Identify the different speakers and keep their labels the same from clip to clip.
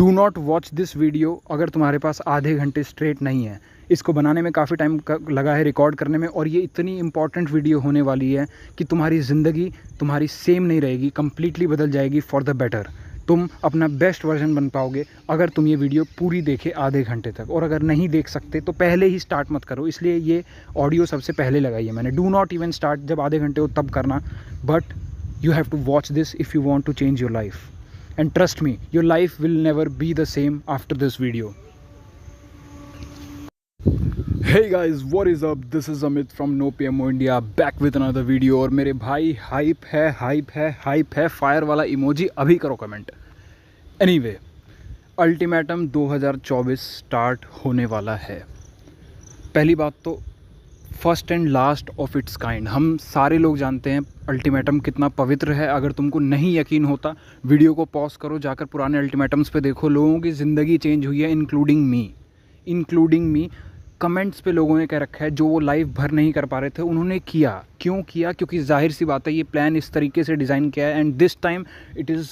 Speaker 1: Do not watch this video अगर तुम्हारे पास आधे घंटे स्ट्रेट नहीं है। इसको बनाने में काफ़ी टाइम लगा है, रिकॉर्ड करने में, और ये इतनी इंपॉर्टेंट वीडियो होने वाली है कि तुम्हारी ज़िंदगी तुम्हारी सेम नहीं रहेगी, कम्प्लीटली बदल जाएगी फॉर द बेटर। तुम अपना बेस्ट वर्जन बन पाओगे अगर तुम ये वीडियो पूरी देखे आधे घंटे तक। और अगर नहीं देख सकते तो पहले ही स्टार्ट मत करो, इसलिए ये ऑडियो सबसे पहले लगाई है मैंने। डू नॉट इवन स्टार्ट, जब आधे घंटे हो तब करना, but you have to watch this if you want to change your life, and trust me, your life will never be the same after this video. Hey guys, what is up? This is Amit from No PMO India, back with another video। और मेरे भाई hype है fire वाला emoji अभी करो comment. Anyway, ultimatum 2024 start होने वाला है। पहली बात तो first and last of its kind. हम सारे लोग जानते हैं अल्टीमेटम कितना पवित्र है। अगर तुमको नहीं यकीन होता, वीडियो को पॉज करो, जाकर पुराने अल्टीमेटम्स पे देखो। लोगों की ज़िंदगी चेंज हुई है, इंक्लूडिंग मी। कमेंट्स पे लोगों ने कह रखा है जो वो लाइव भर नहीं कर पा रहे थे उन्होंने किया। क्यों किया? क्योंकि जाहिर सी बात है ये प्लान इस तरीके से डिज़ाइन किया है, and this time it is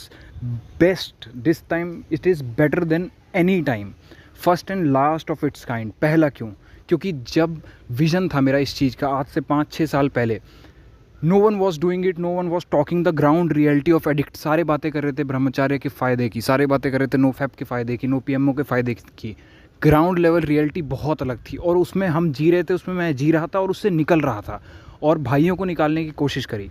Speaker 1: best, this time it is better than any time. First and last of its kind. पहला क्यों? क्योंकि जब विज़न था मेरा इस चीज़ का आज से 5-6 साल पहले, no one was doing it, no one was talking the ground reality of addict. सारे बातें कर रहे थे ब्रह्मचार्य के फ़ायदे की, सारे बातें कर रहे थे नो फैप के फ़ायदे की, नो पीएमओ के फ़ायदे की। ग्राउंड लेवल रियलिटी बहुत अलग थी और उसमें हम जी रहे थे, उसमें मैं जी रहा था और उससे निकल रहा था, और भाइयों को निकालने की कोशिश करी।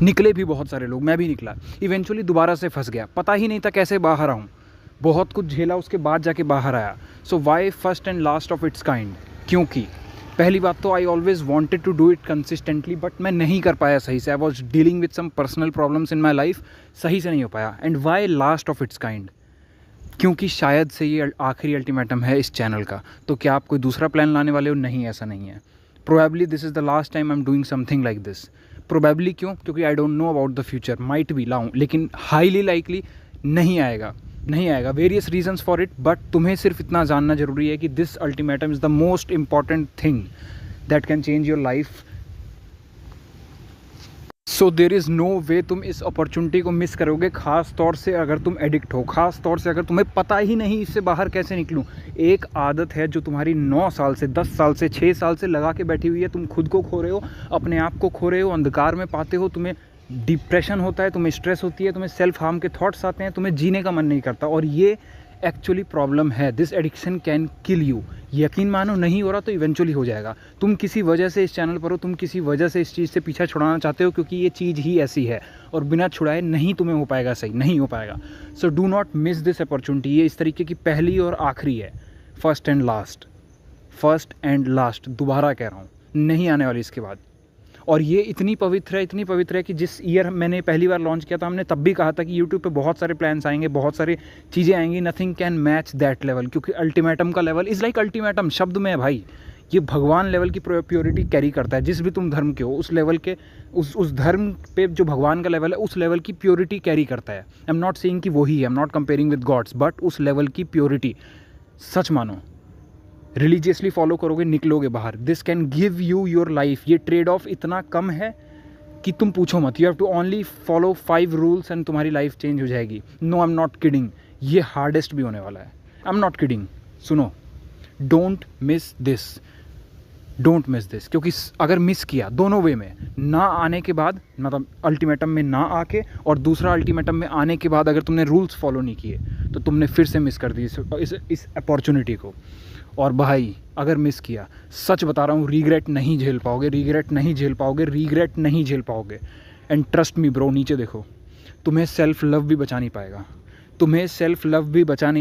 Speaker 1: निकले भी बहुत सारे लोग, मैं भी निकला। इवेंचुअली दोबारा से फंस गया, पता ही नहीं था कैसे बाहर आऊँ। बहुत कुछ झेला, उसके बाद जाके बाहर आया। So why first and last of its kind? क्योंकि पहली बात तो I always wanted to do it consistently, but मैं नहीं कर पाया सही से। I was dealing with some personal problems in my life, सही से नहीं हो पाया। And why last of its kind? क्योंकि शायद से ये आखिरी अल्टीमेटम है इस चैनल का। तो क्या आप कोई दूसरा प्लान लाने वाले हो? नहीं, ऐसा नहीं है। Probably this is the last time I am doing something like this. Probably क्यों? क्योंकि I don't know about the future, might भी लाऊं, लेकिन हाईली लाइकली नहीं आएगा। Various reasons for it, but तुम्हें सिर्फ इतना जानना जरूरी है कि this ultimatum is the most important thing that can change your life. So there is no way तुम इस अपॉर्चुनिटी को मिस करोगे, ख़ास तौर से अगर तुम एडिक्ट हो, ख़ास तौर से अगर तुम्हें पता ही नहीं इससे बाहर कैसे निकलूं। एक आदत है जो तुम्हारी 9 साल से, 10 साल से, 6 साल से लगा के बैठी हुई है। तुम खुद को खो रहे हो, अपने आप को खो रहे हो, अंधकार में पाते हो, तुम्हें डिप्रेशन होता है, तुम्हें स्ट्रेस होती है, तुम्हें सेल्फ हार्म के थॉट्स आते हैं, तुम्हें जीने का मन नहीं करता, और ये एक्चुअली प्रॉब्लम है। This addiction can kill you. यकीन मानो, नहीं हो रहा तो इवेंचुअली हो जाएगा। तुम किसी वजह से इस चैनल पर हो, तुम किसी वजह से इस चीज़ से पीछा छुड़ाना चाहते हो, क्योंकि ये चीज़ ही ऐसी है और बिना छुड़ाए नहीं तुम्हें हो पाएगा, सही नहीं हो पाएगा। So do not miss this opportunity. ये इस तरीके की पहली और आखिरी है, फर्स्ट एंड लास्ट। दोबारा कह रहा हूँ, नहीं आने वाली इसके बाद। और ये इतनी पवित्र है कि जिस ईयर मैंने पहली बार लॉन्च किया था, हमने तब भी कहा था कि यूट्यूब पे बहुत सारे प्लान्स आएंगे, बहुत सारी चीज़ें आएंगी, nothing can match that level. क्योंकि अल्टीमेटम का लेवल इज़ लाइक अल्टीमेटम शब्द में है भाई, ये भगवान लेवल की प्योरिटी कैरी करता है। जिस भी तुम धर्म के हो, उस लेवल के, उस धर्म पे जो भगवान का लेवल है, उस लेवल की प्योरिटी कैरी करता है। आई एम नॉट सेइंग कि वही है, I am not comparing with gods, but उस लेवल की प्योरिटी, सच मानो, रिलीजियसली फॉलो करोगे, निकलोगे बाहर। This can give you your life. ये ट्रेड ऑफ इतना कम है कि तुम पूछो मत। You have to only follow 5 rules and तुम्हारी लाइफ चेंज हो जाएगी। No, I am not kidding, ये हार्डेस्ट भी होने वाला है। I am not kidding. सुनो, डोंट मिस दिस, क्योंकि अगर मिस किया दोनों वे में, ना आने के बाद, मतलब अल्टीमेटम में ना आके, और दूसरा अल्टीमेटम में आने के बाद अगर तुमने रूल्स फॉलो नहीं किए, तो तुमने फिर से मिस कर दी इस अपॉर्चुनिटी को। और भाई, अगर मिस किया, सच बता रहा हूँ, रीग्रेट नहीं झेल पाओगे। एंड ट्रस्ट मी ब्रो, नीचे देखो, तुम्हें सेल्फ लव भी बचा नहीं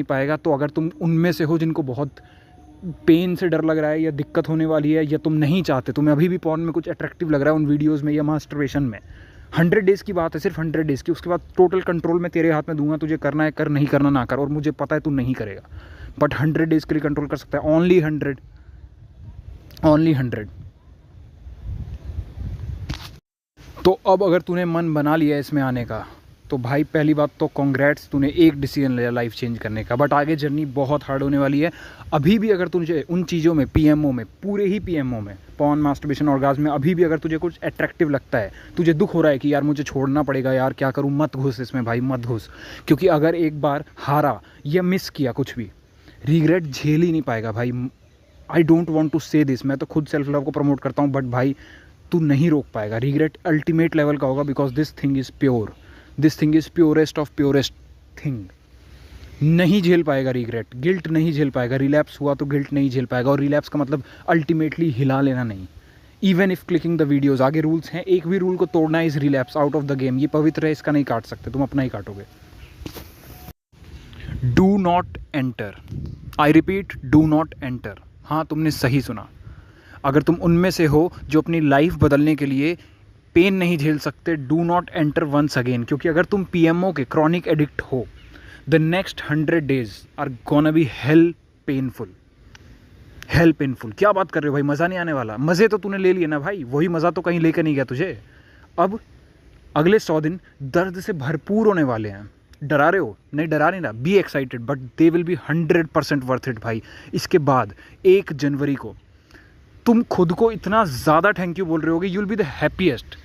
Speaker 1: पाएगा। तो अगर तुम उनमें से हो जिनको बहुत पेन से डर लग रहा है, या दिक्कत होने वाली है, या तुम नहीं चाहते, तुम्हें अभी भी पॉर्न में कुछ अट्रैक्टिव लग रहा है उन वीडियोज़ में या मास्टरबेशन में, 100 डेज़ की बात है, सिर्फ 100 डेज़ की। उसके बाद टोटल कंट्रोल मैं तेरे हाथ में दूंगा, तुझे करना है कर, नहीं करना ना कर। और मुझे पता है तू नहीं करेगा, बट 100 डेज़ के लिए कंट्रोल कर सकता है। ओनली 100। तो अब अगर तूने मन बना लिया इसमें आने का, तो भाई पहली बात तो कॉन्ग्रेट्स, तूने एक डिसीजन लिया लाइफ चेंज करने का, बट आगे जर्नी बहुत हार्ड होने वाली है। अभी भी अगर तुझे उन चीज़ों में, पीएमओ में, पूरे ही पीएमओ में, पॉर्न, मास्टरबेशन, ऑर्गाज़्म में, अभी भी अगर तुझे कुछ अट्रैक्टिव लगता है, तुझे दुख हो रहा है कि यार मुझे छोड़ना पड़ेगा, यार क्या करूँ, मत घुस इसमें भाई, मत घुस। क्योंकि अगर एक बार हारा या मिस किया कुछ भी, रिग्रेट झेल ही नहीं पाएगा भाई। आई डोंट वॉन्ट टू से दिस, मैं तो खुद सेल्फ लव को प्रमोट करता हूँ, बट भाई तू नहीं रोक पाएगा। रिग्रेट अल्टीमेट लेवल का होगा, because this thing is pure, this thing is purest of purest thing. नहीं झेल पाएगा रिग्रेट, गिल्ट नहीं झेल पाएगा। रिलैप्स हुआ तो गिल्ट नहीं झेल पाएगा, और रिलैप्स का मतलब अल्टीमेटली हिला लेना नहीं। Even if clicking the videos, आगे रूल्स हैं, एक भी रूल को तोड़ना is relapse, out of the game. ये पवित्र है, इसका नहीं काट सकते, तुम अपना ही काटोगे। Do not enter, I repeat, do not enter. हाँ, तुमने सही सुना। अगर तुम उनमें से हो जो अपनी लाइफ बदलने के लिए पेन नहीं झेल सकते, do not enter once again. क्योंकि अगर तुम पीएमओ के क्रॉनिक एडिक्ट हो, the next 100 days are gonna be hell painful. Hell painful, क्या बात कर रहे हो भाई, मज़ा नहीं आने वाला। मज़े तो तूने ले लिए ना भाई, वही मज़ा तो कहीं लेकर नहीं गया तुझे। अब अगले 100 दिन दर्द से भरपूर होने वाले हैं। डरा रहे हो? नहीं, डरा नहीं रहा। Be excited, but they will be 100% worth it भाई। इसके बाद 1 जनवरी को तुम खुद को इतना ज़्यादा थैंक यू बोल रहे होगे, you will be the happiest.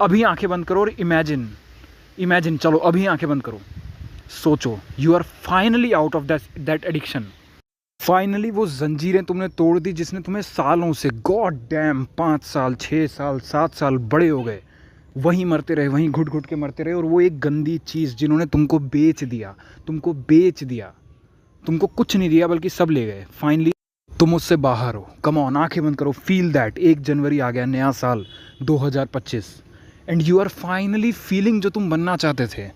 Speaker 1: अभी आंखें बंद करो और इमेजिन, चलो अभी आंखें बंद करो, सोचो, you are finally out of that addiction. Finally वो जंजीरें तुमने तोड़ दी जिसने तुम्हें सालों से, गॉड डैम, 5 साल, 6 साल, 7 साल बड़े हो गए, वहीं मरते रहे, वहीं घुट घुट के मरते रहे। और वो एक गंदी चीज़ जिन्होंने तुमको बेच दिया, तुमको कुछ नहीं दिया बल्कि सब ले गए। फाइनली तुम उससे बाहर हो। कम ऑन, आंखें बंद करो, फील दैट। 1 जनवरी आ गया, नया साल 2025, and you are finally feeling जो तुम बनना चाहते थे।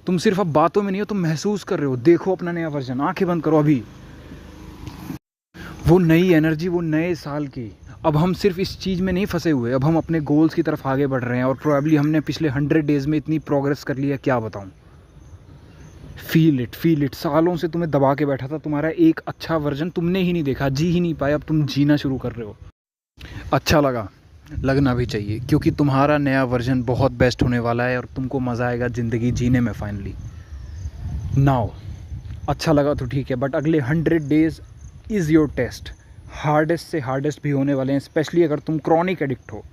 Speaker 1: तुम सिर्फ अब बातों में नहीं हो, तुम महसूस कर रहे हो। देखो अपना नया वर्जन, आंखें बंद करो अभी। वो नई एनर्जी, वो नए साल की। अब हम सिर्फ इस चीज़ में नहीं फंसे हुए, अब हम अपने गोल्स की तरफ आगे बढ़ रहे हैं। और प्रोबेबली हमने पिछले 100 days में इतनी प्रोग्रेस कर ली है, क्या बताऊँ। Feel it. सालों से तुम्हें दबा के बैठा था, तुम्हारा एक अच्छा वर्जन तुमने ही नहीं देखा, जी ही नहीं पाया, अब तुम जीना शुरू कर रहे हो। अच्छा लगा, लगना भी चाहिए, क्योंकि तुम्हारा नया वर्जन बहुत बेस्ट होने वाला है और तुमको मज़ा आएगा ज़िंदगी जीने में फाइनली। नाउ अच्छा लगा तो ठीक है, बट अगले 100 days is your test. Hardest से हार्डेस्ट भी होने वाले हैं, स्पेशली अगर तुम क्रॉनिक एडिक्ट हो।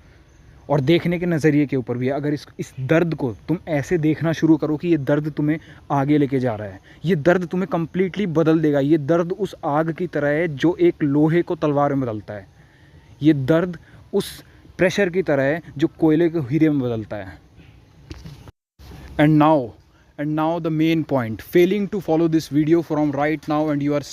Speaker 1: और देखने के नज़रिए के ऊपर भी है। अगर इस दर्द को तुम ऐसे देखना शुरू करो कि ये दर्द तुम्हें आगे लेके जा रहा है, ये दर्द तुम्हें कम्प्लीटली बदल देगा। ये दर्द उस आग की तरह है जो एक लोहे को तलवार में बदलता है। ये दर्द उस प्रेशर की तरह है जो कोयले को हीरे में बदलता है। And now the main point, failing to follow this video from right now and you are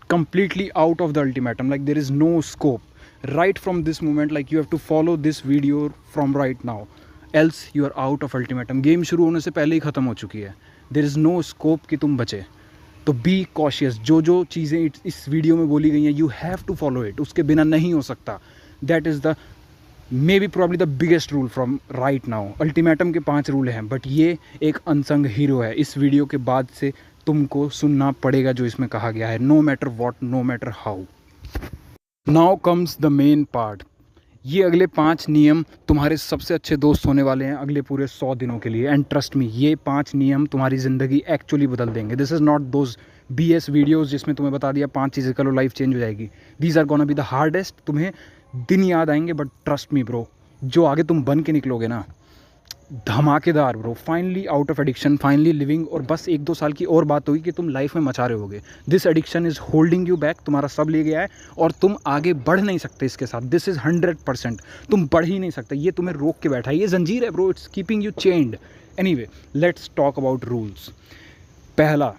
Speaker 1: completely out of the ultimatum, like there is no scope right from this moment, like you have to follow this video from right now, else you are out of ultimatum. Game शुरू होने से पहले ही ख़त्म हो चुकी है। there is no scope कि तुम बचे। तो बी कॉशियस, जो चीज़ें इस वीडियो में बोली गई हैं, you have to follow it, उसके बिना नहीं हो सकता। That is the maybe probably the biggest rule from right now. Ultimatum के 5 रूल हैं, बट ये एक अनसंग हीरो है। इस वीडियो के बाद से तुमको सुनना पड़ेगा जो इसमें कहा गया है, no matter what, no matter how. Now comes the main part. ये अगले 5 नियम तुम्हारे सबसे अच्छे दोस्त होने वाले हैं अगले पूरे 100 दिनों के लिए। एंड ट्रस्ट मी, ये 5 नियम तुम्हारी ज़िंदगी एक्चुअली बदल देंगे। This is not those BS videos जिसमें तुम्हें बता दिया 5 चीज़ें करो लाइफ चेंज हो जाएगी। These are gonna be the hardest. तुम्हें दिन याद आएंगे, बट ट्रस्ट मी ब्रो, जो आगे तुम बन के निकलोगे ना, धमाकेदार bro. Finally out of addiction, finally living. और बस 1-2 साल की और बात होगी कि तुम लाइफ में मचा रहे होगे। This addiction is holding you back, तुम्हारा सब ले गया है और तुम आगे बढ़ नहीं सकते इसके साथ। दिस इज़ 100%, तुम बढ़ ही नहीं सकते, ये तुम्हें रोक के बैठा है। ये जंजीर है bro, it's keeping you chained. Anyway, let's talk about rules. पहला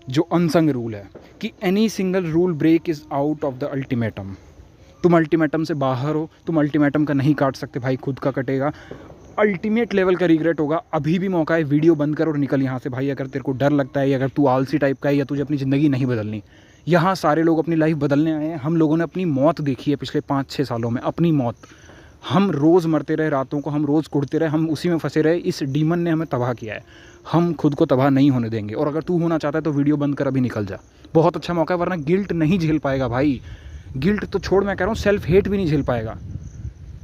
Speaker 1: जो अनसंग रूल है कि any single rule break is out of the ultimatum. तुम अल्टीमेटम से बाहर हो, तुम अल्टीमेटम का नहीं काट सकते भाई, खुद का कटेगा। अल्टीमेट लेवल का रिग्रेट होगा। अभी भी मौका है, वीडियो बंद कर और निकल यहाँ से भाई। अगर तेरे को डर लगता है, अगर तू आलसी टाइप का है, या तुझे अपनी ज़िंदगी नहीं बदलनी। यहाँ सारे लोग अपनी लाइफ बदलने आए हैं। हम लोगों ने अपनी मौत देखी है पिछले 5-6 सालों में, अपनी मौत। हम रोज़ मरते रहे, रातों को हम रोज़ कुड़ते रहे, हम उसी में फंसे रहे। इस डीमन ने हमें तबाह किया है, हम खुद को तबाह नहीं होने देंगे। और अगर तू होना चाहता है तो वीडियो बंद कर, अभी निकल जा। बहुत अच्छा मौका है, वरना गिल्ट नहीं झेल पाएगा भाई। गिल्ट तो छोड़, मैं कह रहा हूँ सेल्फ हेट भी नहीं झेल पाएगा।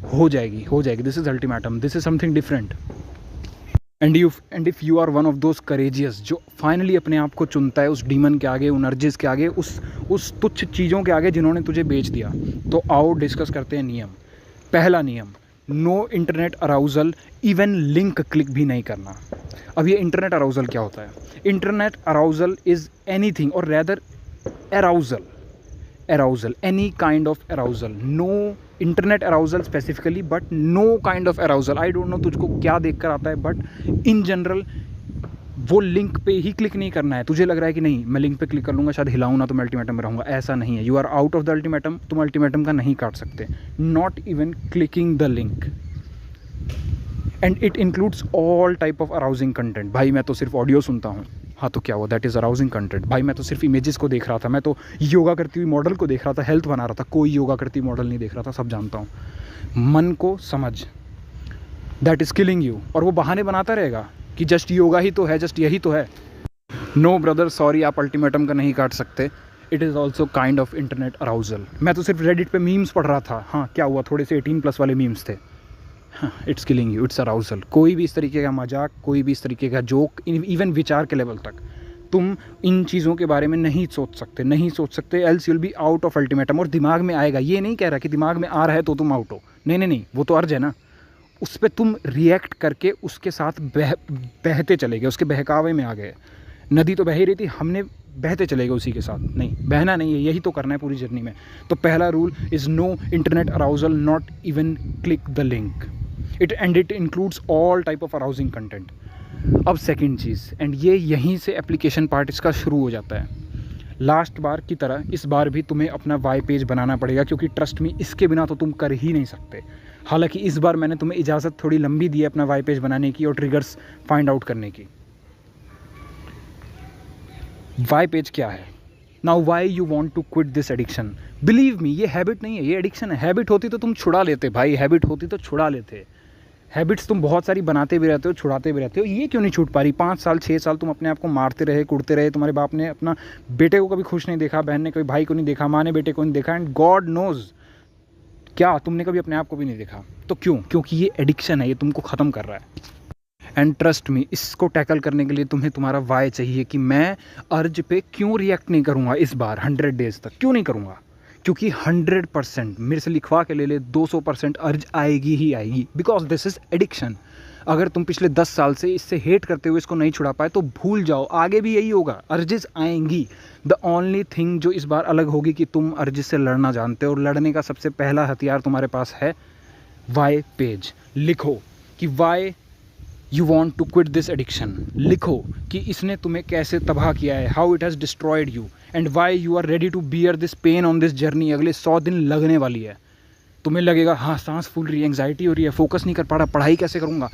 Speaker 1: हो जाएगी। This is ultimatum, this is something different. And if you are one of those courageous जो फाइनली अपने आप को चुनता है उस डीमन के आगे, उन अर्जिस के आगे, उस तुच्छ चीज़ों के आगे जिन्होंने तुझे बेच दिया, तो आओ डिस्कस करते हैं नियम। पहला नियम, no internet arousal, even link click भी नहीं करना। अब ये इंटरनेट अराउजल क्या होता है? इंटरनेट अराउजल इज़ एनीथिंग और rather arousal, any kind of arousal, no internet arousal specifically but no kind of arousal। I don't know तुझको क्या देख कर आता है, बट इन जनरल वो लिंक पे ही क्लिक नहीं करना है। तुझे लग रहा है कि नहीं मैं लिंक पे क्लिक कर लूँगा, शायद हिलाऊँ ना तो मैं अल्टीमेटम में रहूँगा, ऐसा नहीं है। You are out of the ultimatum, तुम अल्टीमेटम का नहीं काट सकते। Not even clicking the link, and it includes all type of arousing content. भाई मैं तो सिर्फ ऑडियो सुनता हूँ, हाँ तो क्या हुआ, दैट इज़ अराउजिंग कंटेंट। भाई मैं तो सिर्फ इमेजेस को देख रहा था, मैं तो योगा करती हुई मॉडल को देख रहा था, हेल्थ बना रहा था, कोई योगा करती हुई मॉडल नहीं देख रहा था, सब जानता हूँ। मन को समझ, दैट इज़ किलिंग यू। और वो बहाने बनाता रहेगा कि जस्ट योगा ही तो है, जस्ट यही तो है। नो ब्रदर सॉरी, आप अल्टीमेटम का नहीं काट सकते। It is also kind of internet arousal. मैं तो सिर्फ रेडिट पे मीम्स पढ़ रहा था, हाँ क्या हुआ, थोड़े से 18+ वाले मीम्स थे। It's killing you, it's arousal. कोई भी इस तरीके का मजाक, कोई भी इस तरीके का जोक, इवन विचार के लेवल तक तुम इन चीज़ों के बारे में नहीं सोच सकते, else you'll be out of ultimatum. और दिमाग में आएगा, ये नहीं कह रहा कि दिमाग में आ रहा है तो तुम आउट हो, नहीं, वो तो अर्ज है ना, उस पर तुम रिएक्ट करके उसके साथ बहते चले गए, उसके बहकावे में आ गए। नदी तो बह ही रही थी, हमने बहते चले गए उसी के साथ। नहीं, बहना नहीं है, यही तो करना है पूरी जर्नी में। तो पहला rule is no internet arousal, not even click the link. It includes all type of arousing content. अब सेकंड चीज़, एंड ये यहीं से एप्लीकेशन पार्ट इसका शुरू हो जाता है। लास्ट बार की तरह इस बार भी तुम्हें अपना वाई पेज बनाना पड़ेगा, क्योंकि ट्रस्ट मी इसके बिना तो तुम कर ही नहीं सकते। हालांकि इस बार मैंने तुम्हें इजाज़त थोड़ी लंबी दी है अपना वाई पेज बनाने की और ट्रिगर्स फाइंड आउट करने की। वाई पेज क्या है? Now why you want to quit this addiction? Believe me, ये हैबिट नहीं है, ये एडिक्शन है। हैबिट होती तो तुम छुड़ा लेते भाई, हैबिट होती तो छुड़ा लेते। हैबिट्स तुम बहुत सारी बनाते भी रहते हो, छुड़ाते भी रहते हो, ये क्यों नहीं छूट पा रही? 5 साल 6 साल तुम अपने आप को मारते रहे, कुड़ते रहे। तुम्हारे बाप ने अपना बेटे को कभी खुश नहीं देखा, बहन ने कभी भाई को नहीं देखा, माँ ने बेटे को नहीं देखा, एंड गॉड नोज क्या तुमने कभी अपने आप को भी नहीं देखा। तो क्यों? क्योंकि ये एडिक्शन है, ये तुमको ख़त्म कर रहा है। एंड ट्रस्ट मी, इसको टैकल करने के लिए तुम्हें तुम्हारा वाई चाहिए कि मैं अर्ज पे क्यों रिएक्ट नहीं करूँगा इस बार 100 डेज़ तक, क्यों नहीं करूँगा? क्योंकि 100% मेरे से लिखवा के ले ले, 200% अर्ज आएगी ही आएगी, बिकॉज दिस इज़ एडिक्शन। अगर तुम पिछले 10 साल से इससे हेट करते हुए इसको नहीं छुड़ा पाए तो भूल जाओ, आगे भी यही होगा, अर्जेस आएंगी। द ओनली थिंग जो इस बार अलग होगी कि तुम अर्जेस से लड़ना जानते हो, और लड़ने का सबसे पहला हथियार तुम्हारे पास है वाई पेज। लिखो कि why you want to quit this addiction. लिखो कि इसने तुम्हें कैसे तबाह किया है, how it has destroyed you, and why you are ready to bear this pain on this journey. अगले 100 दिन लगने वाली है, तुम्हें लगेगा हाँ सांस फूल रही है, एंग्जाइटी हो रही है, फोकस नहीं कर पा रहा, पढ़ाई कैसे करूँगा,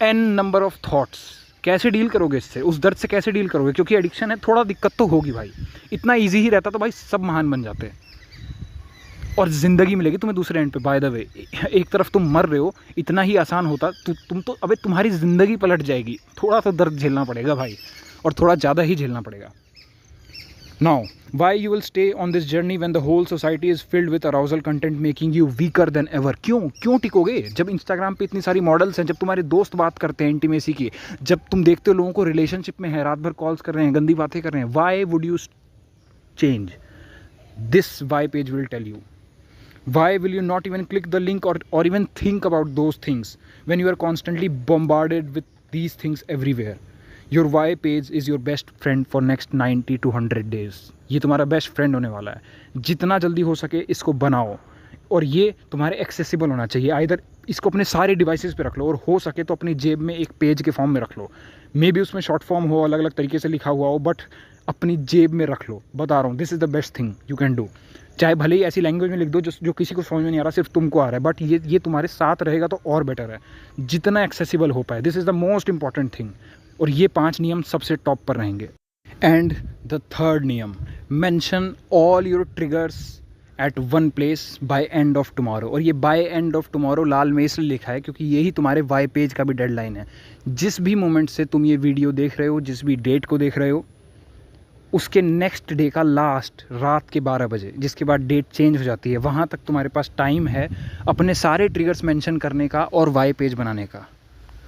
Speaker 1: एन नंबर ऑफ थॉट्स। कैसे डील करोगे इससे, उस दर्द से कैसे डील करोगे? क्योंकि एडिक्शन है, थोड़ा दिक्कत तो होगी भाई। इतना ईजी ही रहता तो भाई सब महान बन जाते, और ज़िंदगी मिलेगी तुम्हें दूसरे एंड पे। बाय द वे, एक तरफ तुम मर रहे हो, इतना ही आसान होता तुम तो अबे तुम्हारी ज़िंदगी पलट जाएगी। थोड़ा सा दर्द झेलना पड़ेगा भाई, और थोड़ा ज़्यादा ही झेलना पड़ेगा। Now why you will stay on this journey when the whole society is filled with arousal content making you weaker than ever? क्यों टिकोगे? जब इंस्टाग्राम पे इतनी सारी मॉडल्स हैं, जब तुम्हारे दोस्त बात करते हैं इंटीमेसी की, जब तुम देखते हो लोगों को रिलेशनशिप में है, रात भर कॉल्स कर रहे हैं, गंदी बातें कर रहे हैं, why would you change? This why page will tell you. Why will you not even click the link or even think about those things when you are constantly bombarded with these things everywhere? Your why page is your best friend for next 90 to 100 days. ये तुम्हारा best friend होने वाला है। जितना जल्दी हो सके इसको बनाओ, और ये तुम्हारे एक्सेसिबल होना चाहिए। आइदर इसको अपने सारे डिवाइसेस पे रख लो, और हो सके तो अपनी जेब में एक पेज के फॉर्म में रख लो। मे बी उसमें शॉर्ट फॉर्म हो, अलग अलग तरीके से लिखा हुआ हो, बट अपनी जेब में रख लो। बता रहा हूँ, this is the best thing you can do. चाहे भले ही ऐसी लैंग्वेज में लिख दो जो किसी को समझ में नहीं आ रहा, सिर्फ तुमको आ रहा है, बट ये तुम्हारे साथ रहेगा तो और बेटर है, जितना एक्सेसिबल हो पाए। This is the most important thing, और ये 5 नियम सबसे टॉप पर रहेंगे। एंड द थर्ड नियम, mention all your triggers at one place by end of tomorrow. और ये बाय एंड ऑफ टुमारो लाल में इसलिए लिखा है क्योंकि यही तुम्हारे वाई पेज का भी डेडलाइन है। जिस भी मोमेंट से तुम ये वीडियो देख रहे हो, जिस भी डेट को देख रहे हो, उसके नेक्स्ट डे का लास्ट रात के 12 बजे, जिसके बाद डेट चेंज हो जाती है, वहाँ तक तुम्हारे पास टाइम है अपने सारे ट्रिगर्स मेंशन करने का और वाई पेज बनाने का।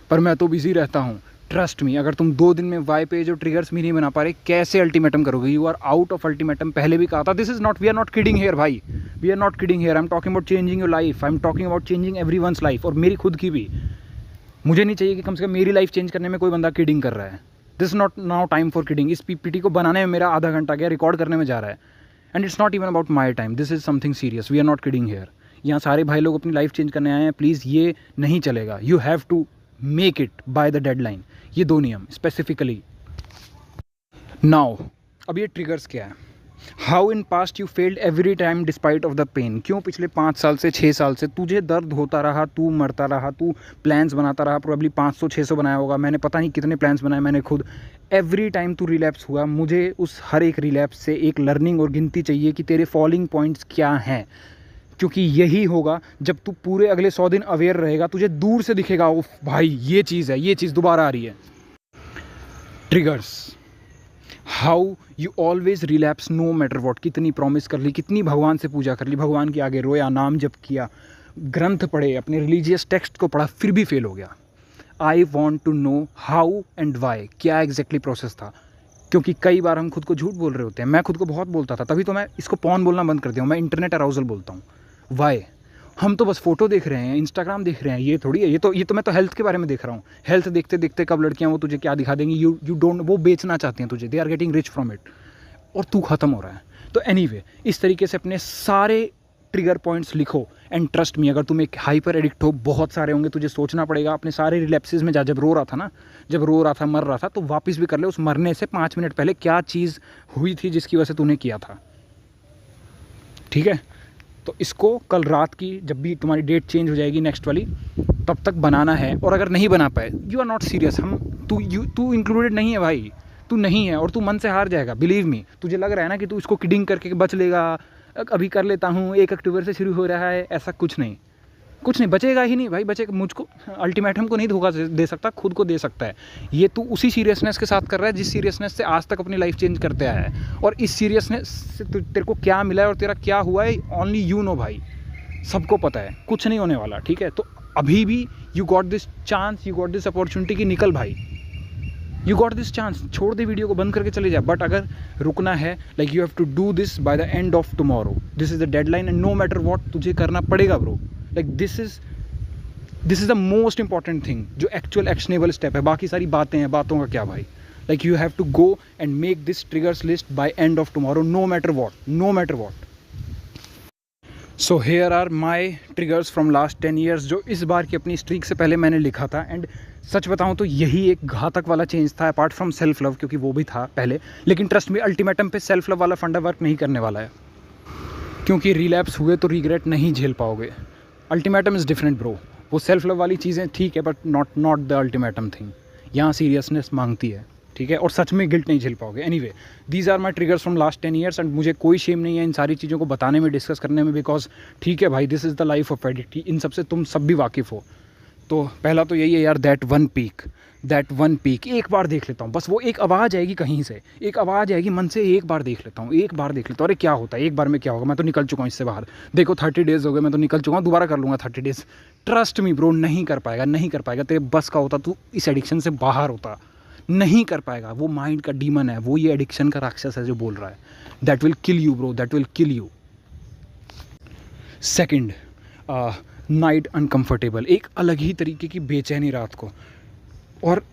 Speaker 1: पर मैं तो बिज़ी रहता हूँ, ट्रस्ट मी, अगर तुम 2 दिन में वाई पे जो ट्रिगर्स भी नहीं बना पा रहे, कैसे अल्टीमेटम करोगे? You are out of ultimatum. पहले भी कहा था, this is not, we are not kidding here भाई, we are not kidding here. I am talking about changing your life, I am talking about changing everyone's life, और मेरी खुद की भी। मुझे नहीं चाहिए कि कम से कम मेरी लाइफ चेंज करने में कोई बंदा किडिंग कर रहा है। This is not now time for kidding. इस पीपीटी को बनाने में मेरा आधा घंटा गया, रिकॉर्ड करने में जा रहा है, and it's not even about my time, this is something serious. We are not kidding here. यहाँ सारे भाई लोग अपनी लाइफ चेंज करने आए हैं, प्लीज़ ये नहीं चलेगा। You have to make it by the deadline. ये 2 नियम स्पेसिफिकली। नाउ अब ये ट्रिगर्स क्या है? How in past you failed every time despite of the pain. क्यों पिछले 5 साल से 6 साल से तुझे दर्द होता रहा, तू मरता रहा, तू प्लान्स बनाता रहा, प्रोबेबली 500-600 बनाया होगा, मैंने पता नहीं कितने प्लान्स बनाए मैंने खुद। एवरी टाइम तू रिलैप्स हुआ, मुझे उस हर एक रिलैप्स से एक लर्निंग और गिनती चाहिए कि तेरे फॉलिंग पॉइंट्स क्या हैं, क्योंकि यही होगा जब तू पूरे अगले 100 दिन अवेयर रहेगा, तुझे दूर से दिखेगा, ओ भाई ये चीज़ है, ये चीज़ दोबारा आ रही है। Triggers, how you always relapse no matter what. कितनी प्रॉमिस कर ली, कितनी भगवान से पूजा कर ली, भगवान के आगे रोया, नाम जप किया, ग्रंथ पढ़े, अपने रिलीजियस टेक्स्ट को पढ़ा, फिर भी फेल हो गया। I want to know how and why, क्या एग्जैक्टली प्रोसेस था। क्योंकि कई बार हम खुद को झूठ बोल रहे होते हैं। मैं खुद को बहुत बोलता था, तभी तो मैं इसको पॉन बोलना बंद कर दिया हूँ, मैं इंटरनेट अराउजल बोलता हूँ। वाई? हम तो बस फोटो देख रहे हैं, इंस्टाग्राम देख रहे हैं, ये थोड़ी है। ये तो मैं तो हेल्थ के बारे में देख रहा हूँ। हेल्थ देखते देखते कब लड़कियाँ वो तुझे क्या दिखा देंगी, यू डोंट, वो बेचना चाहती हैं तुझे, they are getting rich from it, और तू खत्म हो रहा है। तो एनीवे, इस तरीके से अपने सारे ट्रिगर पॉइंट्स लिखो, एंड ट्रस्ट मी, अगर तुम एक हाइपर एडिक्ट हो, बहुत सारे होंगे, तुझे सोचना पड़ेगा। अपने सारे रिलैप्सेस में जा, जब रो रहा था ना, जब रो रहा था, मर रहा था, तो वापस भी कर ले उस मरने से 5 मिनट पहले क्या चीज़ हुई थी जिसकी वजह से तूने किया था। ठीक है? तो इसको कल रात की जब भी तुम्हारी डेट चेंज हो जाएगी नेक्स्ट वाली, तब तक बनाना है। और अगर नहीं बना पाए, यू आर नॉट सीरियस। तू इंक्लूडेड नहीं है भाई, तू नहीं है, और तू मन से हार जाएगा। बिलीव मी, तुझे लग रहा है ना कि तू इसको किडिंग करके बच लेगा, अभी कर लेता हूँ, 1 अक्टूबर से शुरू हो रहा है, ऐसा कुछ नहीं, कुछ नहीं बचेगा ही नहीं भाई। बचेगा, मुझको अल्टीमेटम को नहीं धोखा दे सकता, खुद को दे सकता है। ये तू उसी सीरियसनेस के साथ कर रहा है जिस सीरियसनेस से आज तक अपनी लाइफ चेंज करते आया है, और इस सीरियसनेस से तेरे को क्या मिला है और तेरा क्या हुआ है, ओनली यू नो भाई। सबको पता है, कुछ नहीं होने वाला। ठीक है? तो अभी भी you got this chance, you got this opportunity कि निकल भाई, यू गॉट दिस चांस। छोड़ दे वीडियो को, बंद करके चले जा। बट अगर रुकना है, like you have to do this by the end of tomorrow, this is the deadline, and no matter what तुझे करना पड़ेगा bro. Like this is the most important thing, जो एक्चुअल एक्शनेबल स्टेप है। बाकी सारी बातें हैं, बातों का क्या भाई। Like you have to go and make this triggers list by end of tomorrow, no matter what, no matter what. So here are my triggers from last 10 years, जो इस बार की अपनी स्ट्रीक से पहले मैंने लिखा था। एंड सच बताऊं तो यही एक घातक वाला चेंज था, अपार्ट फ्रॉम सेल्फ लव, क्योंकि वो भी था पहले। लेकिन ट्रस्ट मी, अल्टीमेटम पे सेल्फ लव वाला फंडा वर्क नहीं करने वाला है, क्योंकि रिलैप्स हुए तो रिग्रेट नहीं झेल पाओगे। Ultimatum is different bro. वो सेल्फ लव वाली चीज़ें ठीक है, but not the ultimatum thing. यहाँ सीरियसनेस मांगती है, ठीक है? और सच में गिल्ट नहीं झेल पाओगे। Anyway, these are my triggers from last 10 years, and मुझे कोई शेम नहीं है इन सारी चीज़ों को बताने में, डिस्कस करने में, बिकॉज ठीक है भाई, this is the life of addict. इन सबसे तुम सब भी वाकिफ़ हो। तो पहला तो यही है यार, दैट वन पीक एक बार देख लेता हूँ बस। वो एक आवाज़ आएगी कहीं से, एक आवाज़ आएगी मन से, एक बार देख लेता हूँ, एक बार देख लेता हूँ, अरे क्या होता है, एक बार में क्या होगा, मैं तो निकल चुका हूँ इससे बाहर। देखो 30 डेज़ हो गए, मैं तो निकल चुका हूँ, दोबारा कर लूँगा 30 डेज़। ट्रस्ट मी ब्रो, नहीं कर पाएगा, नहीं कर पाएगा। तेरे बस का होता तू इस एडिक्शन से बाहर होता, नहीं कर पाएगा। वो माइंड का डीमन है, वो ये एडिक्शन का राक्षस है जो बोल रहा है। That will kill you bro, that will kill you. Second, night uncomfortable, एक अलग ही तरीके की बेचैनी रात को। और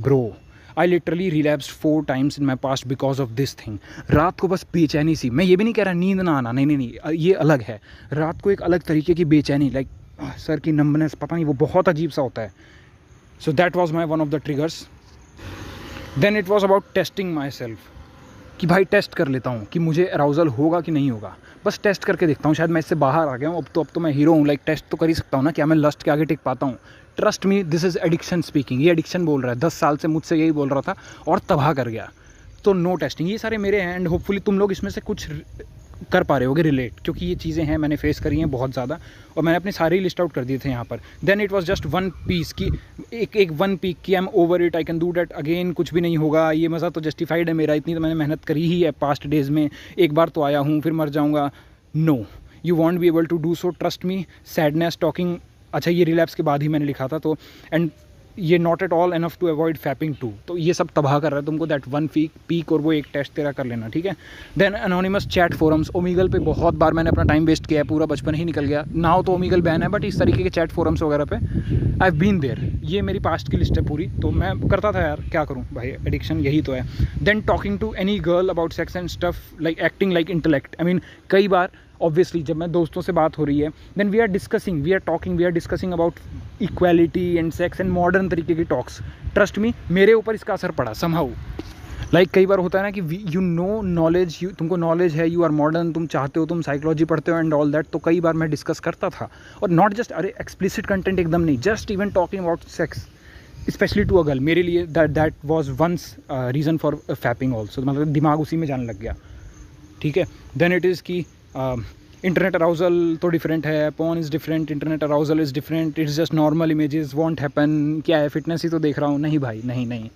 Speaker 1: bro, I literally relapsed 4 times in my past because of this thing. रात को बस बेचैनी सी, मैं ये भी नहीं कह रहा नींद ना आना, नहीं, ये अलग है। रात को एक अलग तरीके की बेचैनी, लाइक सर की नंबनेस, पता नहीं, वो बहुत अजीब सा होता है। So that was my one of the triggers. Then it was about testing myself, कि भाई टेस्ट कर लेता हूँ कि मुझे अराउजल होगा कि नहीं होगा, बस टेस्ट करके देखता हूँ, शायद मैं इससे बाहर आ गया हूँ, अब तो मैं हीरो हूँ, लाइक टेस्ट तो कर ही सकता हूँ ना, क्या मैं लस्ट के आगे टिक पाता हूँ। Trust me, this is addiction speaking. ये एडिक्शन बोल रहा है, 10 साल से मुझसे यही बोल रहा था और तबाह कर गया। तो नो टेस्टिंग, ये सारे मेरे हैं, एंड होपफुली तुम लोग इसमें से कुछ कर पा रहे होगे रिलेट, क्योंकि ये चीज़ें हैं, मैंने फेस करी हैं बहुत ज़्यादा, और मैंने अपने सारे लिस्ट आउट कर दिए थे यहाँ पर। Then it was just one piece की एक वन पीक की, I am over it, I can do that again, कुछ भी नहीं होगा, ये मज़ा तो जस्टिफाइड है मेरा, इतनी तो मैंने मेहनत करी ही है पास्ट डेज़ में, एक बार तो आया हूँ, फिर मर जाऊँगा। No, you won't be able to do so, trust me. Sadness, talking, अच्छा ये रिलैप्स के बाद ही मैंने लिखा था, तो एंड ये not at all enough to avoid fapping too. तो ये सब तबाह कर रहा है तुमको, दैट वन पीक और वो एक टेस्ट तेरा कर लेना, ठीक है। देन अनोनिमस चैट फोरम्स, ओमीगल पे बहुत बार मैंने अपना टाइम वेस्ट किया है, पूरा बचपन ही निकल गया। नाउ तो ओमीगल बैन है, बट इस तरीके के चैट फोरम्स वगैरह पे आई हैव बीन देयर। ये मेरी पास्ट की लिस्ट है पूरी, तो मैं करता था यार, क्या करूँ भाई, एडिक्शन यही तो है। Then talking to any girl about sex and stuff, like acting like intellect. I mean कई बार ऑब्वियसली जब मैं दोस्तों से बात हो रही है, then we are discussing about equality and sex and modern तरीके की टॉक्स। ट्रस्ट मी, मेरे ऊपर इसका असर पड़ा समहाउ। लाइक कई बार होता है ना कि यू नो नॉलेज, तुमको नॉलेज है, यू आर मॉडर्न, तुम चाहते हो, तुम साइकोलॉजी पढ़ते हो एंड ऑल दैट। तो कई बार मैं डिस्कस करता था, और नॉट जस्ट अरे एक्सप्लिसिट कंटेंट एकदम नहीं, just even talking about sex specially to a girl. मेरे लिए that was once reason for fapping also, मतलब दिमाग उसी में जाने लग गया, ठीक है। देन इट इज़ की इंटरनेट अराउजल तो डिफरेंट है, porn is different, internet arousal is different, it's just normal images won't happen. क्या है, फिटनेस ही तो देख रहा हूँ। नहीं भाई, नहीं,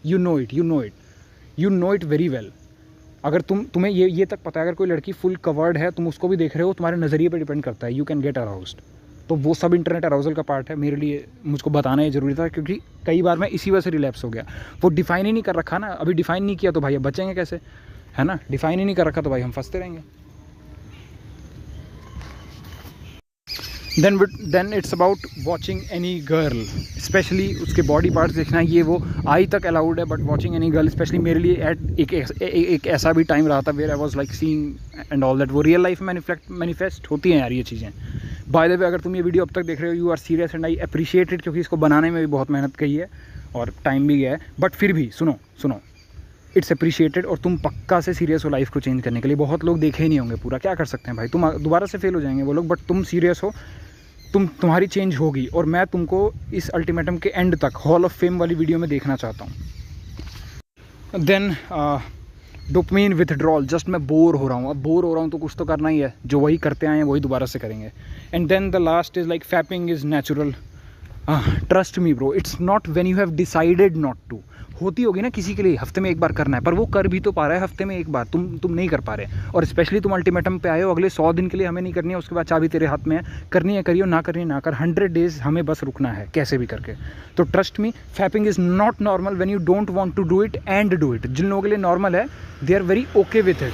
Speaker 1: you know it very well. अगर तुम्हें ये तक पता है, अगर कोई लड़की फुल कवर्ड है, तुम उसको भी देख रहे हो, तुम्हारे नज़रिए पर डिपेंड करता है, यू कैन गेट अराउज्ड। तो वो सब इंटरनेट अराउजल का पार्ट है। मेरे लिए मुझको बताना ये ज़रूरी था, क्योंकि कई बार मैं इसी वजह से रिलैप्स हो गया। वो डिफाइन ही नहीं कर रखा ना, अभी डिफाइन नहीं किया तो भाई अब बचेंगे कैसे, है ना। डिफाइन ही नहीं कर रखा तो भाई हम फंसते रहेंगे। Then it's about watching any girl, specially उसके बॉडी पार्ट्स देखना। ये वो आई तक अलाउड है, but watching any girl specially मेरे लिए एट एक ऐसा भी टाइम रहा था where I was like seeing and all that. वो रियल लाइफ में मैनिफेस्ट होती हैं यार ये चीज़ें। बाय द वे, अगर तुम ये वीडियो अब तक देख रहे हो, you are serious and I appreciate it, क्योंकि इसको बनाने में भी बहुत मेहनत की है और टाइम भी गया है। बट फिर भी सुनो, इट्स अप्रिशिएटेड, और तुम पक्का से सीरियस हो लाइफ को चेंज करने के लिए। बहुत लोग देखे ही नहीं होंगे पूरा, क्या कर सकते हैं भाई, तुम दोबारा से फेल हो जाएंगे वो लोग, बट तुम सीरियस हो, तुम्हारी चेंज होगी। और मैं तुमको इस अल्टीमेटम के एंड तक हॉल ऑफ फेम वाली वीडियो में देखना चाहता हूँ। देन डोपामाइन विथड्रॉल, जस्ट मैं बोर हो रहा हूँ, अब बोर हो रहा हूँ तो कुछ तो करना ही है, जो वही करते आए हैं वही दोबारा से करेंगे। And then the last is like fapping is natural. Trust me bro, it's not when you have decided not to. होती होगी ना किसी के लिए हफ्ते में एक बार करना है, पर वो कर भी तो पा रहा है हफ्ते में एक बार, तुम नहीं कर पा रहे। और स्पेशली तुम अल्टीमेटम पे आए हो, अगले 100 दिन के लिए हमें नहीं करनी है, उसके बाद चाबी तेरे हाथ में है, करनी है करियो, ना करनी है ना कर। 100 डेज हमें बस रुकना है कैसे भी करके। तो trust me, fapping is not normal when you don't want to do it and do it. जिन लोगों के लिए नॉर्मल है, they are very okay with it,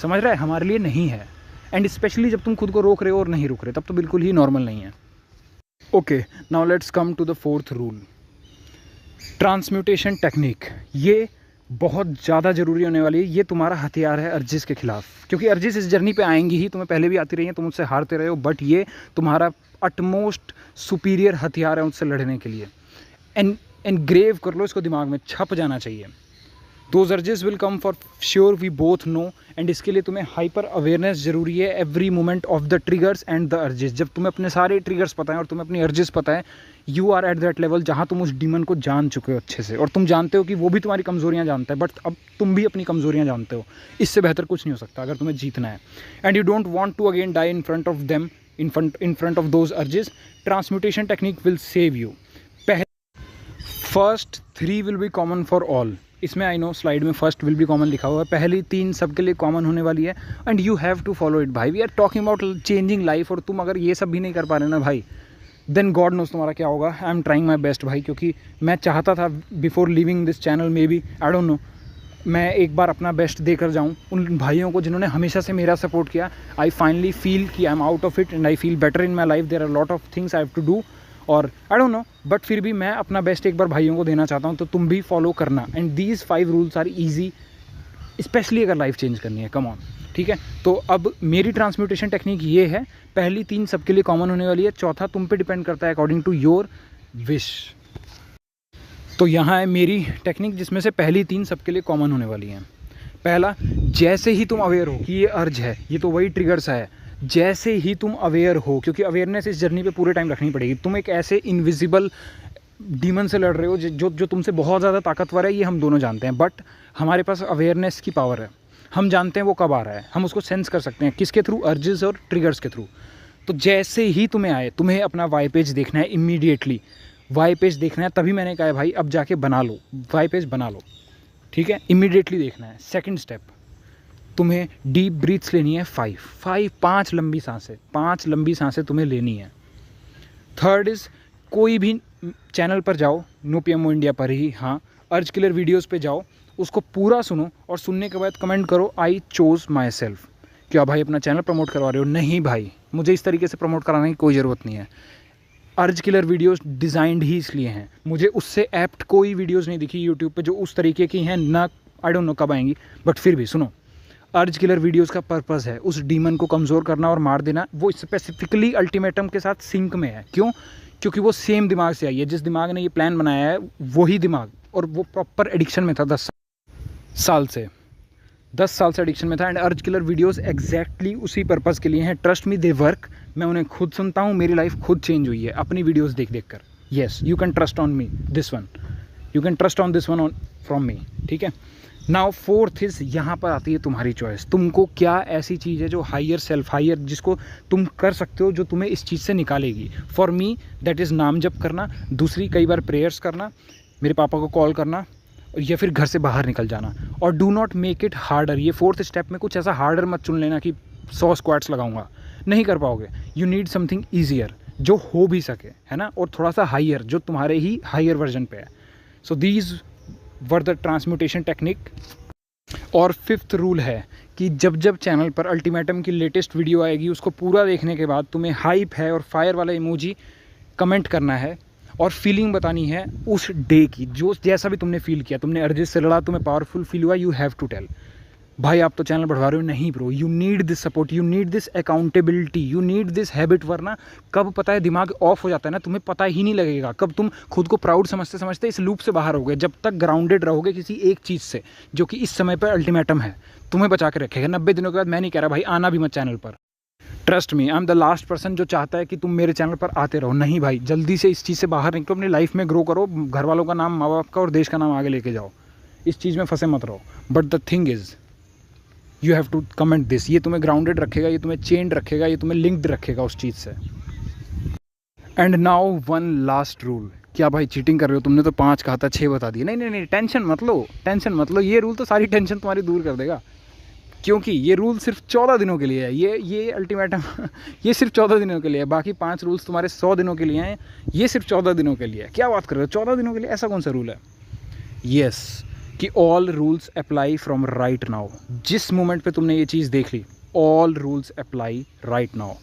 Speaker 1: समझ रहा है, हमारे लिए नहीं है। एंड स्पेशली जब तुम खुद को रोक रहे हो और नहीं रुक रहे, तब तो बिल्कुल ही नॉर्मल नहीं है। Okay, now let's come to the 4th rule, transmutation technique. ये बहुत ज़्यादा ज़रूरी होने वाली है, ये तुम्हारा हथियार है अर्जिस के खिलाफ, क्योंकि अर्जिस इस जर्नी पे आएंगी ही, तुम्हें पहले भी आती रही हैं, तुम उससे हारते रहे हो, बट ये तुम्हारा अटमोस्ट सुपीरियर हथियार है उससे लड़ने के लिए। एनग्रेव कर लो इसको, दिमाग में छप जाना चाहिए। Those urges will come for sure, we both know. And इसके लिए तुम्हें हाइपर अवेयरनेस ज़रूरी है, every moment of the triggers and the urges. जब तुम्हें अपने सारे ट्रिगर्स पता है और तुम्हें अपनी अर्जेस पता है, you are at that level जहाँ तुम उस डीमन को जान चुके हो अच्छे से, और तुम जानते हो कि वो भी तुम्हारी कमज़ोरियाँ जानता है, बट अब तुम भी अपनी कमज़ोरियाँ जानते हो। इससे बेहतर कुछ नहीं हो सकता अगर तुम्हें जीतना है। And you don't want to again die in front of them, in front of those urges. Transmutation technique will save you. First 3 will be common for all. इसमें आई नो स्लाइड में फर्स्ट विल बी कॉमन लिखा हुआ है, पहली 3 सबके लिए common होने वाली है, and you have to follow it भाई। We are talking about changing life, और तुम अगर ये सब भी नहीं कर पा रहे ना भाई, देन गॉड नोस तुम्हारा क्या होगा। I am trying my best भाई, क्योंकि मैं चाहता था before living this channel may be, I don't no, मैं एक बार अपना बेस्ट देकर जाऊँ उन भाइयों को जिन्होंने हमेशा से मेरा सपोर्ट किया। आई फाइनली फील कि I am out of it and I feel better in my life. There are lot of things I have to do, और आई डोंट नो, बट फिर भी मैं अपना बेस्ट एक बार भाइयों को देना चाहता हूँ, तो तुम भी फॉलो करना। And these 5 rules are easy, specially अगर लाइफ चेंज करनी है, कम ऑन, ठीक है। तो अब मेरी ट्रांसम्यूटेशन टेक्निक ये है, पहली 3 सबके लिए कॉमन होने वाली है, चौथा तुम पे डिपेंड करता है अकॉर्डिंग टू योर विश। तो यहाँ है मेरी टेक्निक, जिसमें से पहली 3 सबके लिए कॉमन होने वाली हैं। पहला, जैसे ही तुम अवेयर हो कि ये अर्ज है, ये तो वही ट्रिगर्स है, जैसे ही तुम अवेयर हो, क्योंकि अवेयरनेस इस जर्नी पे पूरे टाइम रखनी पड़ेगी। तुम एक ऐसे इनविजिबल डीमन से लड़ रहे हो जो तुमसे बहुत ज़्यादा ताकतवर है, ये हम दोनों जानते हैं, बट हमारे पास अवेयरनेस की पावर है। हम जानते हैं वो कब आ रहा है, हम उसको सेंस कर सकते हैं, किसके थ्रू, अर्जेस और ट्रिगर्स के थ्रू। तो जैसे ही तुम्हें आए, तुम्हें अपना वाई पेज देखना है, इमीडिएटली वाई पेज देखना है। तभी मैंने कहा है भाई, अब जाके बना लो, वाई पेज बना लो, ठीक है, इमीडिएटली देखना है। सेकंड स्टेप, तुम्हें डीप ब्रीथ्स लेनी है, 5 लंबी सांसें, 5 लंबी सांसें तुम्हें लेनी है। थर्ड इज़ कोई भी चैनल पर जाओ, नो पीएमओ इंडिया पर ही, हाँ, अर्ज किलर वीडियोस पे जाओ, उसको पूरा सुनो और सुनने के बाद कमेंट करो आई चोज़ माई सेल्फ। क्या भाई अपना चैनल प्रमोट करवा रहे हो? नहीं भाई, मुझे इस तरीके से प्रमोट कराने की कोई ज़रूरत नहीं है। अर्ज किलर वीडियोस डिज़ाइंड ही इसलिए हैं, मुझे उससे एप्ट कोई वीडियोस नहीं दिखी यूट्यूब पे जो उस तरीके की हैं ना, आई डोंट नो कब आएंगी, बट फिर भी सुनो, अर्ज किलर वीडियोस का पर्पस है उस डीमन को कमज़ोर करना और मार देना। वो स्पेसिफिकली अल्टीमेटम के साथ सिंक में है। क्यों? क्योंकि वो सेम दिमाग से आई है, जिस दिमाग ने ये प्लान बनाया है वही दिमाग, और वो प्रॉपर एडिक्शन में था 10 साल से 10 साल से एडिक्शन में था। एंड अर्ज किलर वीडियोस एग्जैक्टली उसी पर्पस के लिए हैं। Trust me, they work. मैं उन्हें खुद सुनता हूँ, मेरी लाइफ खुद चेंज हुई है अपनी वीडियोस देख देख कर। Yes, you can trust on me this one, you can trust on this one on from me, ठीक है। नाउ फोर्थ इज, यहाँ पर आती है तुम्हारी चॉइस। तुमको क्या ऐसी चीज़ है जो हायर सेल्फ, हायर, जिसको तुम कर सकते हो, जो तुम्हें इस चीज़ से निकालेगी। फॉर मी दैट इज़ नाम जप करना, दूसरी कई बार प्रेयर्स करना, मेरे पापा को कॉल करना, या फिर घर से बाहर निकल जाना। और do not make it harder. ये फोर्थ स्टेप में कुछ ऐसा हार्डर मत चुन लेना कि 100 स्क्वाट्स लगाऊंगा, नहीं कर पाओगे। यू नीड समथिंग ईजियर जो हो भी सके, है ना, और थोड़ा सा हायर जो तुम्हारे ही हायर वर्जन पे है। So these were the transmutation technique. और फिफ्थ रूल है कि जब जब चैनल पर अल्टीमेटम की लेटेस्ट वीडियो आएगी, उसको पूरा देखने के बाद तुम्हें हाइप है और फायर वाला इमोजी कमेंट करना है और फीलिंग बतानी है उस डे की, जो जैसा भी तुमने फील किया। तुमने अरिजीत से लड़ा, तुम्हें पावरफुल फील हुआ, यू हैव टू टेल। भाई आप तो चैनल बढ़वा रहे हो, नहीं bro, you need this support, you need this accountability, you need this habit. वरना कब पता है दिमाग ऑफ हो जाता है ना, तुम्हें पता ही नहीं लगेगा कब तुम खुद को प्राउड समझते समझते इस लूप से बाहर होगे। जब तक ग्राउंडेड रहोगे किसी एक चीज़ से, जो कि इस समय पर अल्टीमेटम है, तुम्हें बचा के रखेगा 90 दिनों के बाद। मैं नहीं कह रहा भाई आना भी मत चैनल पर, trust me, I am the last person जो चाहता है कि तुम मेरे चैनल पर आते रहो। नहीं भाई, जल्दी से इस चीज़ से बाहर निकलो, अपनी लाइफ में ग्रो करो, घर वालों का नाम, माँ बाप का और देश का नाम आगे लेके जाओ। इस चीज़ में फंसे मत रहो। But the thing is you have to comment this. ये तुम्हें ग्राउंडेड रखेगा, ये तुम्हें चेंड रखेगा, ये तुम्हें लिंक्ड रखेगा उस चीज़ से। And now one last rule. क्या भाई चीटिंग कर रहे हो? तुमने तो 5 कहा था, 6 बता दिए। नहीं नहीं नहीं, टेंशन मत लो, टेंशन मत लो। ये रूल तो सारी टेंशन तुम्हारी दूर कर देगा, क्योंकि ये रूल सिर्फ 14 दिनों के लिए है। ये अल्टीमेटम ये सिर्फ 14 दिनों के लिए है। बाकी 5 रूल्स तुम्हारे 100 दिनों के लिए हैं, ये सिर्फ 14 दिनों के लिए है। क्या बात कर रहे हो, 14 दिनों के लिए? ऐसा कौन सा रूल है? यस, कि all rules apply from right now. जिस मोमेंट पे तुमने ये चीज़ देख ली, all rules apply right now.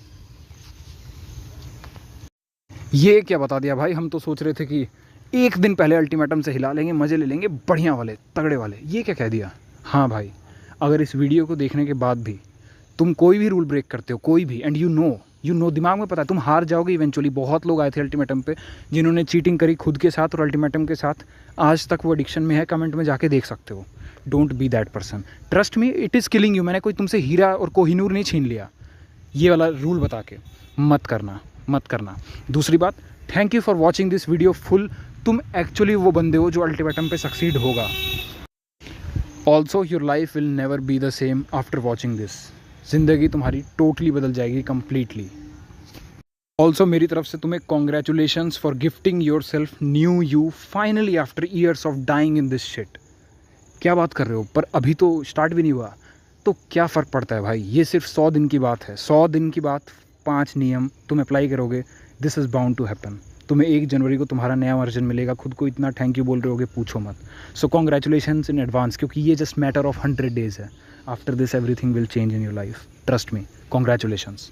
Speaker 1: ये क्या बता दिया भाई, हम तो सोच रहे थे कि एक दिन पहले अल्टीमेटम से हिला लेंगे, मज़े ले लेंगे, बढ़िया वाले, तगड़े वाले। ये क्या कह दिया? हाँ भाई, अगर इस वीडियो को देखने के बाद भी तुम कोई भी रूल ब्रेक करते हो, कोई भी, एंड यू नो, दिमाग में पता है तुम हार जाओगे इवेंचुअली। बहुत लोग आए थे अल्टीमेटम पे जिन्होंने चीटिंग करी खुद के साथ और अल्टीमेटम के साथ, आज तक वो एडिक्शन में है। कमेंट में जाके देख सकते हो। Don't be that person, trust me, it is killing you. मैंने कोई तुमसे हीरा और कोहिनूर नहीं छीन लिया ये वाला रूल बता के। मत करना। दूसरी बात, thank you for watching this video full. तुम एक्चुअली वो बंदे हो जो अल्टीमेटम पे सक्सीड होगा। Also your life will never be the same after watching this. ज़िंदगी तुम्हारी टोटली बदल जाएगी, कम्प्लीटली। ऑल्सो मेरी तरफ से तुम्हें congratulations for gifting yourself new you finally after years of dying in this shit. क्या बात कर रहे हो? पर अभी तो स्टार्ट भी नहीं हुआ, तो क्या फ़र्क पड़ता है भाई? ये सिर्फ 100 दिन की बात है। 100 दिन की बात, 5 नियम तुम अप्लाई करोगे, this is bound to happen. तुम्हें 1 जनवरी को तुम्हारा नया वर्जन मिलेगा। खुद को इतना थैंक यू बोल रहे होगे, पूछो मत। सो कॉन्ग्रेचुलेशंस इन एडवांस, क्योंकि ये जस्ट मैटर ऑफ 100 डेज़ है। After this everything will change in your life, trust me. Congratulations.